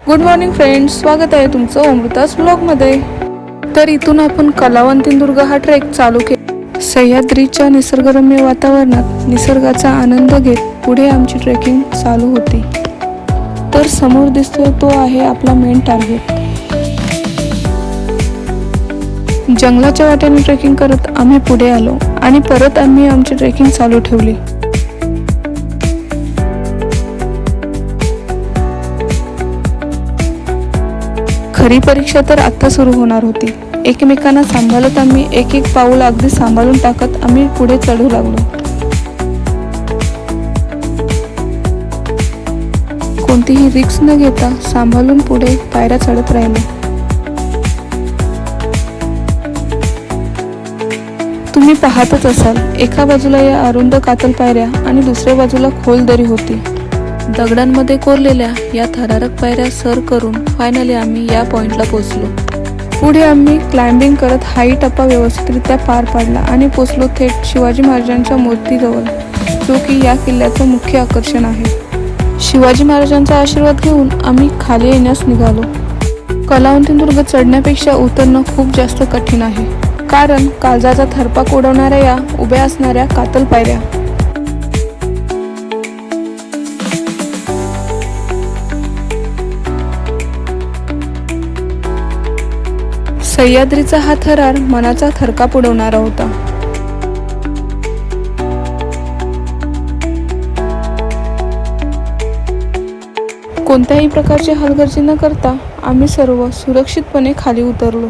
Good morning friends, स्वागत आहे तुमचं अमृतास ब्लॉगमध्ये। तर इथून आपण कलावंतीदुर्ग हा ट्रेक चालू केला। सह्याद्रीच्या निसर्गरम्य वातावरणात निसर्गाचा आनंद घेत पुढे आमची ट्रेकिंग चालू होती। तर समोर दिसतोय तो आहे आपला मेन टार्गेट। जंगलाच्या वाटेने ट्रेकिंग करत आम्ही पुढे आलो आणि परत आम्ही आमची ट्रेकिंग चालू ठेवली। खरी परीक्षा तर आता सुरू होणार होती। एकमेकांना सांभाळत आम्ही एक एक पाऊल अगदी सांभाळून टाकत आम्ही पुढे चढू लागलो। कोणतीही रिस्क न घेता सांभाळून पुढे पायऱ्या चढत राहिलो। तुम्ही पाहतच असाल, एका बाजूला या अरुंद कातल पायऱ्या आणि दुसऱ्या बाजूला खोल दरी होती। दगडांमध्ये कोरलेल्या या थरारक पायऱ्या सर करून फायनली आम्ही या पॉइंटला पोहोचलो। पुढे आम्ही क्लाइम्बिंग करत हाई टप्पा व्यवस्थितरित्या पार पाडला आणि पोहोचलो थेट शिवाजी महाराजांच्या मूर्तीजवळ, जो की या किल्ल्याचं मुख्य आकर्षण आहे। शिवाजी महाराजांचा आशीर्वाद घेऊन आम्ही खाली येण्यास निघालो। कलावंतीदुर्ग चढण्यापेक्षा उतरणं खूप जास्त कठीण आहे, कारण काळजाचा थरकाप उडवणाऱ्या या उभ्या असणाऱ्या कातल पायऱ्या। सह्याद्रीचा हा थरार मनाचा थरकाप उडवणारा होता। कोणत्याही प्रकारची हलगर्जी न करता आम्ही सर्व सुरक्षितपणे खाली उतरलो।